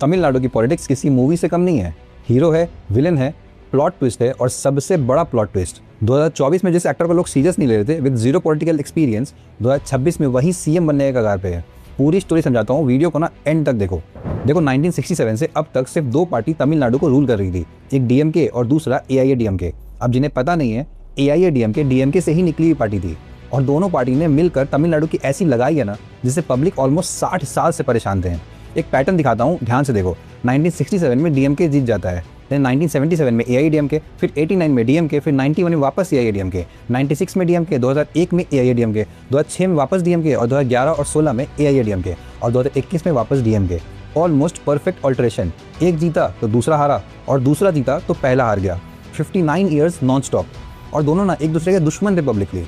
तमिलनाडु की पॉलिटिक्स किसी मूवी से कम नहीं है। हीरो है, विलेन है, प्लॉट ट्विस्ट है और सबसे बड़ा प्लॉट ट्विस्ट 2024 में जिस एक्टर को लोग सीरियस नहीं ले रहे थे विद जीरो पॉलिटिकल एक्सपीरियंस 2026 में वही सीएम बनने के कगार पे है। पूरी स्टोरी समझाता हूँ, वीडियो को ना एंड तक देखो। 1967 से अब तक सिर्फ दो पार्टी तमिलनाडु को रूल कर रही थी, एक डीएमके और दूसरा एआईएडीएमके। अब जिन्हें पता नहीं है, एआईएडीएमके डीएमके से ही निकली हुई पार्टी थी और दोनों पार्टी ने मिलकर तमिलनाडु की ऐसी लगाई है ना जिससे पब्लिक ऑलमोस्ट 60 साल से परेशान थे। एक पैटर्न दिखाता हूँ, ध्यान से देखो। 1967 में डीएमके जीत जाता है, फिर 1977 में एआईएडीएमके, फिर 89 में डीएमके, फिर 91 में वापस एआईएडीएमके, 96 में डीएमके, 2001 में एआईएडीएमके, 2006 में वापस डीएमके और 2011 और 16 में एआईएडीएमके और 2021 में वापस डीएमके। Almost perfect alteration. एक जीता तो दूसरा हारा और दूसरा जीता तो पहला हार गया। 59 ईयर्स नॉन स्टॉप और दोनों ना एक दूसरे के दुश्मन थे पब्लिकली।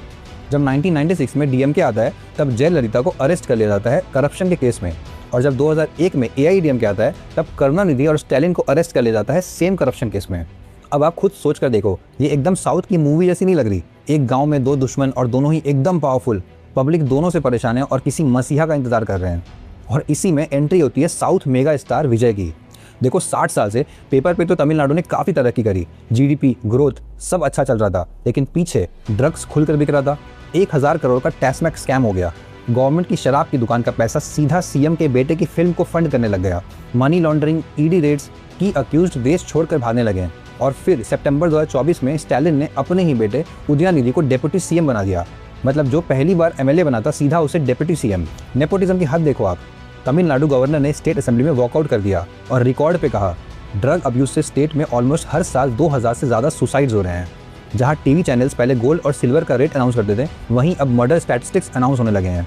जब 1996 में डीएमके आता है तब जयललिता को अरेस्ट कर लिया जाता है करप्शन के केस में, और जब 2001 में एआईएडीएमके आता है तब करुणानिधि और स्टैलिन को अरेस्ट कर लिया जाता है सेम करप्शन केस में। अब आप खुद सोच कर देखो, ये एकदम साउथ की मूवी जैसी नहीं लग रही। एक गांव में दो दुश्मन और दोनों ही एकदम पावरफुल, पब्लिक दोनों से परेशान है और किसी मसीहा का इंतजार कर रहे हैं। और इसी में एंट्री होती है साउथ मेगा स्टार विजय की। देखो 60 साल से पेपर पे तो तमिलनाडु ने काफ़ी तरक्की करी, जीडीपी ग्रोथ सब अच्छा चल रहा था, लेकिन पीछे ड्रग्स खुलकर बिक रहा था। 1000 करोड़ का टैक्समैक स्कैम हो गया। गवर्नमेंट की शराब की दुकान का पैसा सीधा सीएम के बेटे की फिल्म को फंड करने लग गया। मनी लॉन्ड्रिंग, ईडी रेड्स की अक्यूज्ड देश छोड़कर भागने लगे। और फिर सितंबर 2024 में स्टैलिन ने अपने ही बेटे उदयनिधि को डेप्यूटी सीएम बना दिया। मतलब जो पहली बार एमएलए बना था सीधा उसे डेप्यूटी सीएम। नेपोटिज्म की हद देखो आप। तमिलनाडु गवर्नर ने स्टेट असेंबली में वॉकआउट कर दिया और रिकॉर्ड पे कहा, ड्रग अब्यूज से स्टेट में ऑलमोस्ट हर साल 2000 से ज़्यादा सुसाइड्स हो रहे हैं। जहां टीवी चैनल्स पहले गोल्ड और सिल्वर का रेट अनाउंस करते थे, वहीं अब मर्डर स्टैटिस्टिक्स अनाउंस होने लगे हैं।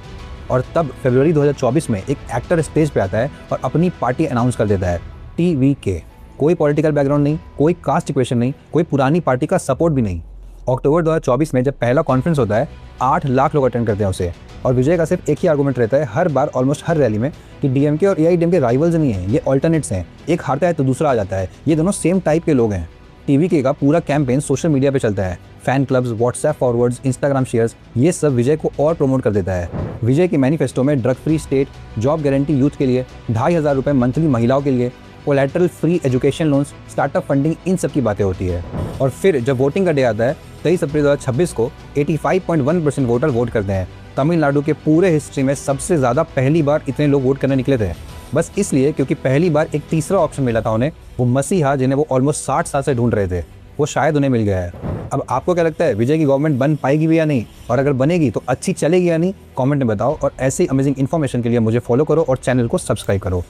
और तब फरवरी 2024 में एक एक्टर स्टेज पे आता है और अपनी पार्टी अनाउंस कर देता है, टीवीके। कोई पॉलिटिकल बैकग्राउंड नहीं, कोई कास्ट इक्वेशन नहीं, कोई पुरानी पार्टी का सपोर्ट भी नहीं। अक्टूबर 2024 में जब पहला कॉन्फ्रेंस होता है, 8 लाख लोग अटेंड करते हैं उसे। और विजय का सिर्फ एक ही आर्गूमेंट रहता है हर बार, ऑलमोस्ट हर रैली में, कि डीएमके और एआईएडीएमके राइवल्स नहीं है, ये ऑल्टरनेट्स हैं। एक हारता है तो दूसरा आ जाता है, ये दोनों सेम टाइप के लोग हैं। टीवीके का पूरा कैंपेन सोशल मीडिया पे चलता है। Fan clubs, WhatsApp forwards, Instagram shares, ये सब विजय को और प्रमोट कर देता है। विजय की मैनिफेस्टो में drug free state, job guarantee youth के लिए, 2500 रुपये मंथली महिलाओं के लिए, collateral free education loans, startup funding, इन सब की बातें होती है। और फिर जब वोटिंग का डे आता है 23 अप्रैल 2026 को 85.1% वोटर वोट करते हैं। तमिलनाडु के पूरे हिस्ट्री में सबसे ज़्यादा पहली बार इतने लोग वोट करने निकले थे, बस इसलिए क्योंकि पहली बार एक तीसरा ऑप्शन मिला था उन्हें, वो मसीहा जिन्हें वो ऑलमोस्ट 60 साल से ढूंढ रहे थे, वो शायद उन्हें मिल गया है। अब आपको क्या लगता है, विजय की गवर्नमेंट बन पाएगी भी या नहीं, और अगर बनेगी तो अच्छी चलेगी या नहीं, कमेंट में बताओ। और ऐसे ही अमेजिंग इन्फॉर्मेशन के लिए मुझे फॉलो करो और चैनल को सब्सक्राइब करो।